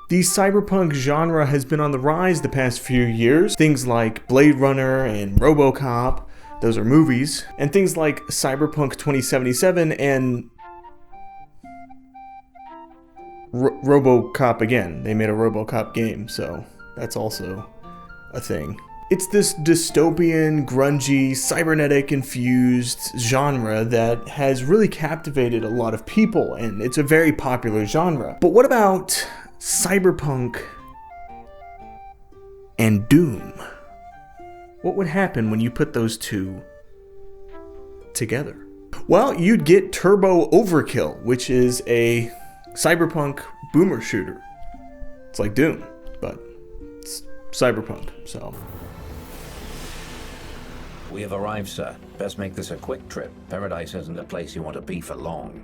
The cyberpunk genre has been on the rise the past few years. Things like Blade Runner and RoboCop, those are movies, and things like Cyberpunk 2077 and RoboCop again. They made a RoboCop game, so that's also a thing. It's this dystopian, grungy, cybernetic-infused genre that has really captivated a lot of people, and it's a very popular genre. But what about Cyberpunk and Doom? What would happen when you put those two together? Well, you'd get Turbo Overkill, which is a cyberpunk boomer shooter. It's like Doom, but it's cyberpunk, so. We have arrived, sir. Best make this a quick trip. Paradise isn't a place you want to be for long.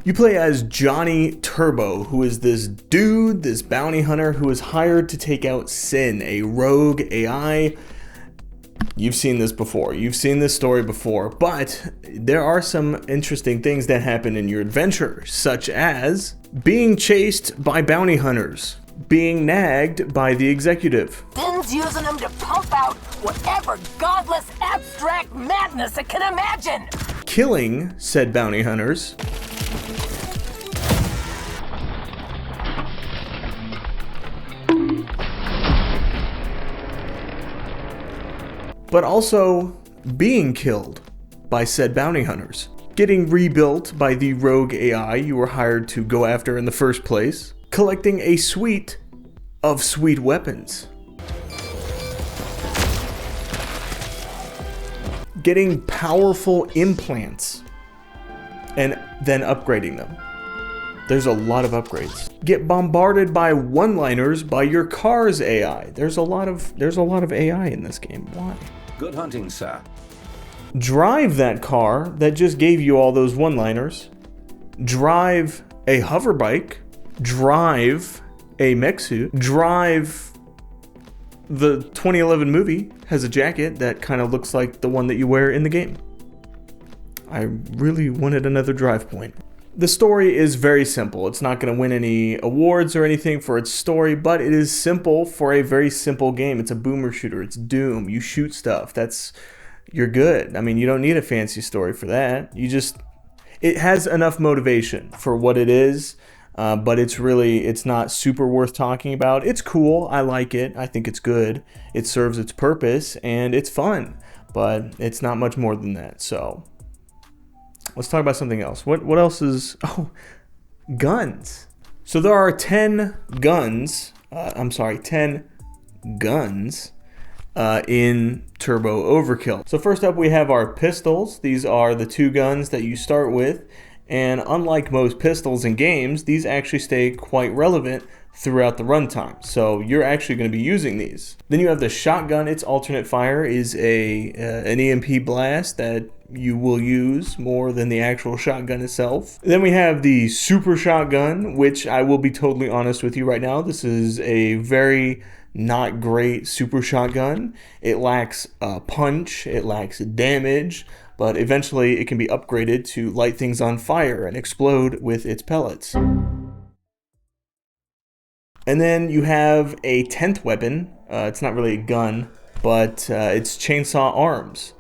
You play as Johnny Turbo, who is this dude, this bounty hunter who is hired to take out Sin, a rogue AI. You've seen this before. You've seen this story before, but there are some interesting things that happen in your adventure, such as being chased by bounty hunters, being nagged by the executive. Ben's using them to pump out whatever godless abstract madness it can imagine. Killing said bounty hunters. But also being killed by said bounty hunters. Getting rebuilt by the rogue AI you were hired to go after in the first place. Collecting a suite of sweet weapons. Getting powerful implants and then upgrading them. There's a lot of upgrades. Get bombarded by one-liners by your car's AI. There's a lot of AI in this game. Why? Good hunting, sir. Drive that car that just gave you all those one-liners. Drive a hover bike. Drive a mech suit. Drive the 2011 movie has a jacket that kind of looks like the one that you wear in the game. I really wanted another drive point. The story is very simple. It's not going to win any awards or anything for its story, but it is simple for a very simple game. It's a boomer shooter. It's Doom. You shoot stuff. You're good. I mean, you don't need a fancy story for that. It has enough motivation for what it is, but it's not super worth talking about. It's cool. I like it. I think it's good. It serves its purpose, and it's fun, but it's not much more than that, so. Let's talk about something else. What else is... Oh, guns. So there are 10 guns. 10 guns in Turbo Overkill. So first up we have our pistols. These are the two guns that you start with. And unlike most pistols in games, these actually stay quite relevant throughout the runtime. So you're actually going to be using these. Then you have the shotgun. Its alternate fire is an EMP blast that you will use more than the actual shotgun itself. Then we have the super shotgun, which I will be totally honest with you right now. This is a very not great super shotgun. It lacks punch, it lacks damage, but eventually it can be upgraded to light things on fire and explode with its pellets. And then you have a 10th weapon. It's not really a gun, but it's chainsaw arms.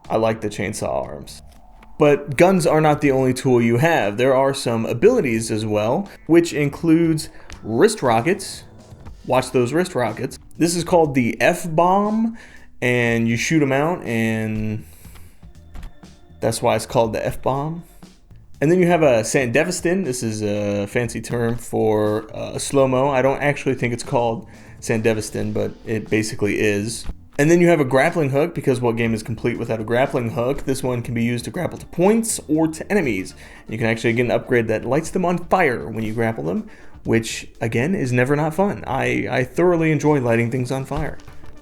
I like the chainsaw arms. But guns are not the only tool you have. There are some abilities as well, which includes wrist rockets. Watch those wrist rockets. This is called the F-bomb, and you shoot them out, and that's why it's called the F-bomb. And then you have a Sandevistan. This is a fancy term for slow-mo. I don't actually think it's called Sandevistan, but it basically is. And then you have a grappling hook, because what game is complete without a grappling hook? This one can be used to grapple to points or to enemies. You can actually get an upgrade that lights them on fire when you grapple them, which, again, is never not fun. I thoroughly enjoy lighting things on fire.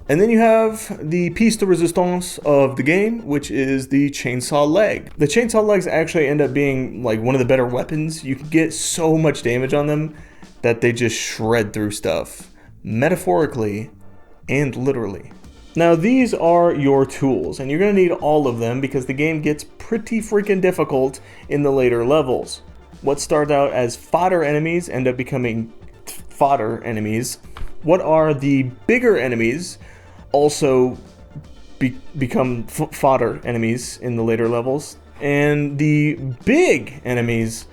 And then you have the piece de resistance of the game, which is the chainsaw leg. The chainsaw legs actually end up being like one of the better weapons. You can get so much damage on them that they just shred through stuff, metaphorically and literally. Now these are your tools, and you're going to need all of them because the game gets pretty freaking difficult in the later levels. What started out as fodder enemies end up becoming fodder enemies. What are the bigger enemies also become fodder enemies in the later levels. And the big enemies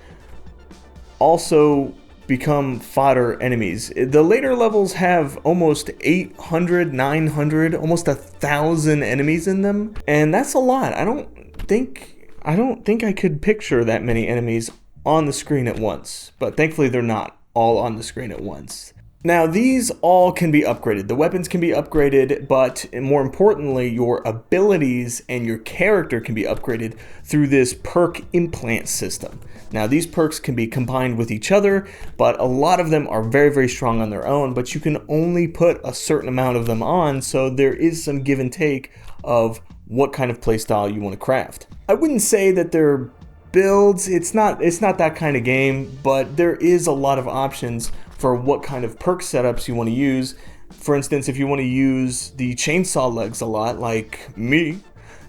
also become fodder enemies. The later levels have almost 800, 900, almost 1,000 enemies in them. And that's a lot. I don't think I could picture that many enemies on the screen at once. But thankfully they're not all on the screen at once. Now, these all can be upgraded. The weapons can be upgraded, but more importantly, your abilities and your character can be upgraded through this perk implant system. Now, these perks can be combined with each other, but a lot of them are very, very strong on their own, but you can only put a certain amount of them on, so there is some give and take of what kind of playstyle you want to craft. I wouldn't say that they're builds, it's not that kind of game, but there is a lot of options for what kind of perk setups you want to use. For instance, if you want to use the chainsaw legs a lot, like me,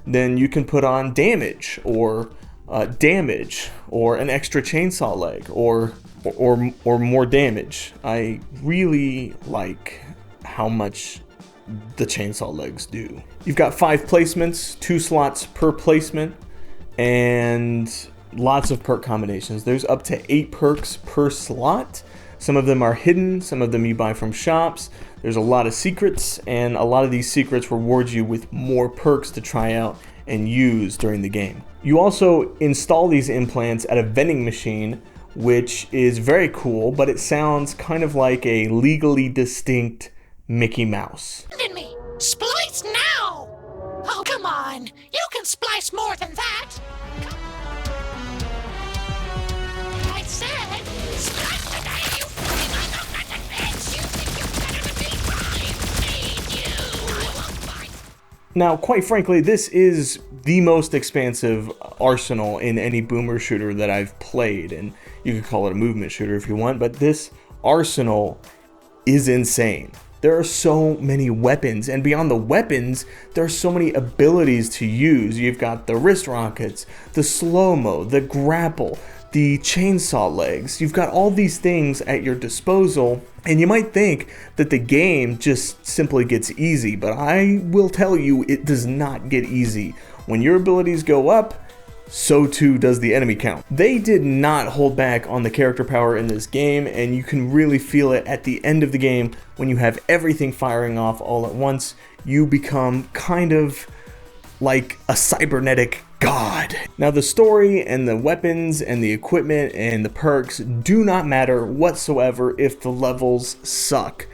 then you can put on damage or an extra chainsaw leg or more damage. I really like how much the chainsaw legs do. You've got 5 placements, 2 slots per placement, and lots of perk combinations. There's up to 8 perks per slot. Some of them are hidden, some of them you buy from shops. There's a lot of secrets, and a lot of these secrets reward you with more perks to try out and use during the game. You also install these implants at a vending machine, which is very cool, but it sounds kind of like a legally distinct Mickey Mouse. Me. Splice now! Oh, come on. You can splice more than that. I said, splice today, you fucking bitch. You think you're better than me? I made you. I won't fight. Now, quite frankly, this is the most expansive arsenal in any boomer shooter that I've played, and you could call it a movement shooter if you want, but this arsenal is insane. There are so many weapons, and beyond the weapons, there are so many abilities to use. You've got the wrist rockets, the slow-mo, the grapple, the chainsaw legs. You've got all these things at your disposal, and you might think that the game just simply gets easy, but I will tell you it does not get easy. When your abilities go up, so too does the enemy count. They did not hold back on the character power in this game, and you can really feel it at the end of the game when you have everything firing off all at once. You become kind of like a cybernetic god. Now, the story and the weapons and the equipment and the perks do not matter whatsoever if the levels suck.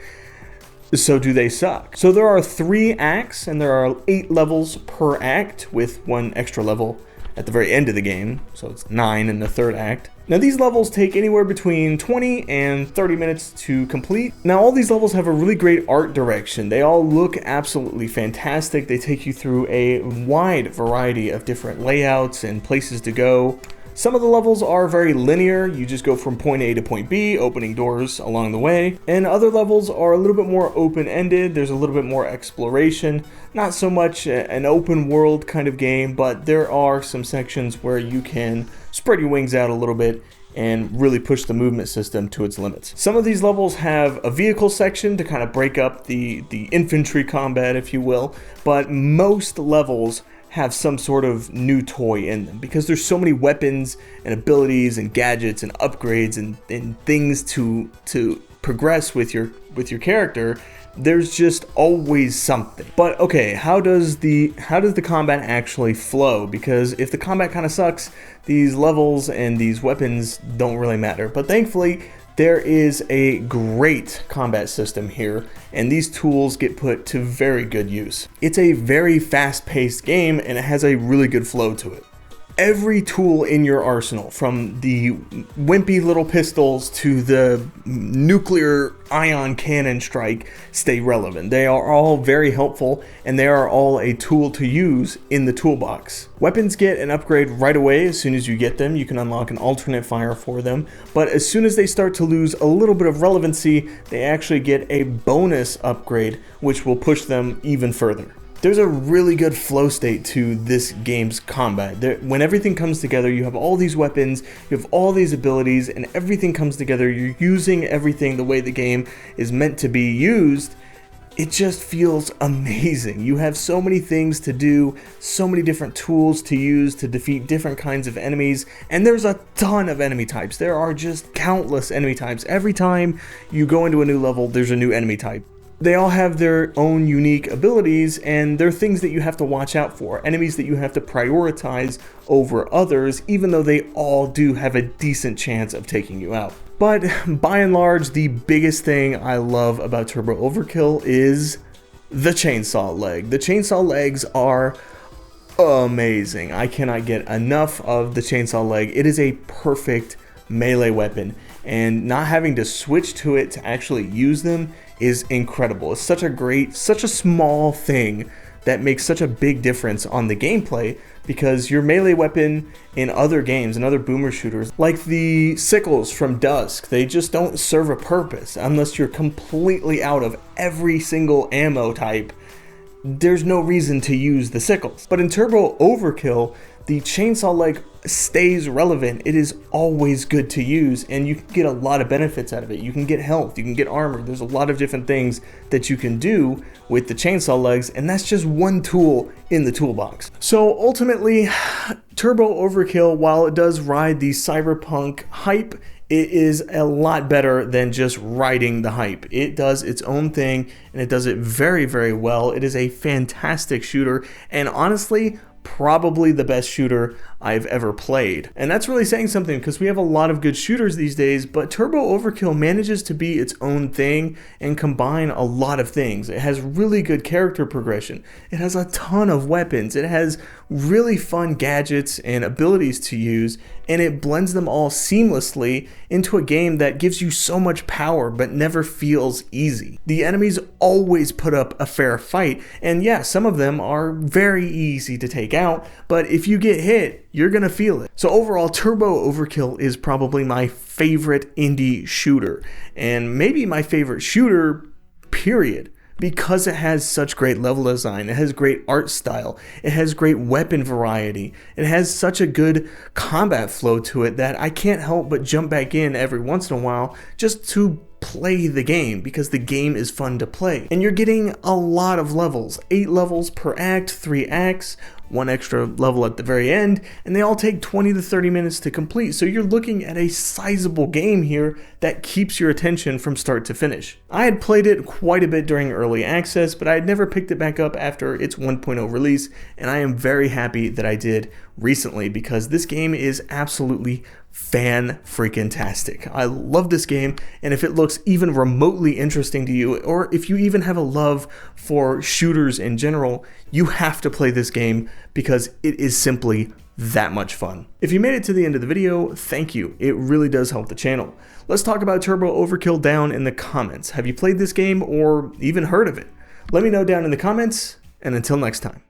So do they suck? So there are 3 acts, and there are 8 levels per act, with 1 extra level at the very end of the game, so it's 9 in the 3rd act. Now, these levels take anywhere between 20 and 30 minutes to complete. Now, all these levels have a really great art direction. They all look absolutely fantastic. They take you through a wide variety of different layouts and places to go. Some of the levels are very linear. You just go from point A to point B, opening doors along the way. And other levels are a little bit more open-ended. There's a little bit more exploration. Not so much an open world kind of game, but there are some sections where you can spread your wings out a little bit and really push the movement system to its limits. Some of these levels have a vehicle section to kind of break up the infantry combat, if you will, but most levels have some sort of new toy in them because there's so many weapons and abilities and gadgets and upgrades and things to progress with your character. There's just always something. But okay, how does the combat actually flow? Because if the combat kind of sucks, these levels and these weapons don't really matter. But thankfully, there is a great combat system here, and these tools get put to very good use. It's a very fast-paced game, and it has a really good flow to it. Every tool in your arsenal, from the wimpy little pistols to the nuclear ion cannon strike, stay relevant. They are all very helpful, and they are all a tool to use in the toolbox. Weapons get an upgrade right away. As soon as you get them, you can unlock an alternate fire for them, but as soon as they start to lose a little bit of relevancy, they actually get a bonus upgrade, which will push them even further. There's a really good flow state to this game's combat. When everything comes together, you have all these weapons, you have all these abilities, and everything comes together. You're using everything the way the game is meant to be used. It just feels amazing. You have so many things to do, so many different tools to use to defeat different kinds of enemies, and there's a ton of enemy types. There are just countless enemy types. Every time you go into a new level, there's a new enemy type. They all have their own unique abilities, and they're things that you have to watch out for, enemies that you have to prioritize over others, even though they all do have a decent chance of taking you out. But by and large, the biggest thing I love about Turbo Overkill is the chainsaw leg. The chainsaw legs are amazing. I cannot get enough of the chainsaw leg. It is a perfect melee weapon, and not having to switch to it to actually use them is incredible. It's such a small thing that makes such a big difference on the gameplay, because your melee weapon in other games and other boomer shooters, like the sickles from Dusk, they just don't serve a purpose unless you're completely out of every single ammo type. There's no reason to use the sickles. But in Turbo Overkill, the chainsaw leg stays relevant. It is always good to use, and you can get a lot of benefits out of it. You can get health, you can get armor. There's a lot of different things that you can do with the chainsaw legs, and that's just one tool in the toolbox. So ultimately, Turbo Overkill, while it does ride the cyberpunk hype, it is a lot better than just riding the hype. It does its own thing, and it does it very, very well. It is a fantastic shooter, and honestly, probably the best shooter I've ever played. And that's really saying something, because we have a lot of good shooters these days, but Turbo Overkill manages to be its own thing and combine a lot of things. It has really good character progression. It has a ton of weapons. It has really fun gadgets and abilities to use, and it blends them all seamlessly into a game that gives you so much power but never feels easy. The enemies always put up a fair fight, and yeah, some of them are very easy to take out, but if you get hit, you're gonna feel it. So overall, Turbo Overkill is probably my favorite indie shooter, and maybe my favorite shooter, period, because it has such great level design, it has great art style, it has great weapon variety, it has such a good combat flow to it that I can't help but jump back in every once in a while just to play the game, because the game is fun to play. And you're getting a lot of levels, 8 levels per act, 3 acts, 1 extra level at the very end, and they all take 20 to 30 minutes to complete. So you're looking at a sizable game here that keeps your attention from start to finish. I had played it quite a bit during early access, but I had never picked it back up after its 1.0 release, and I am very happy that I did recently, because this game is absolutely fan-freaking-tastic. I love this game, and if it looks even remotely interesting to you, or if you even have a love for shooters in general, you have to play this game, because it is simply that much fun. If you made it to the end of the video, thank you. It really does help the channel. Let's talk about Turbo Overkill down in the comments. Have you played this game or even heard of it? Let me know down in the comments, and until next time.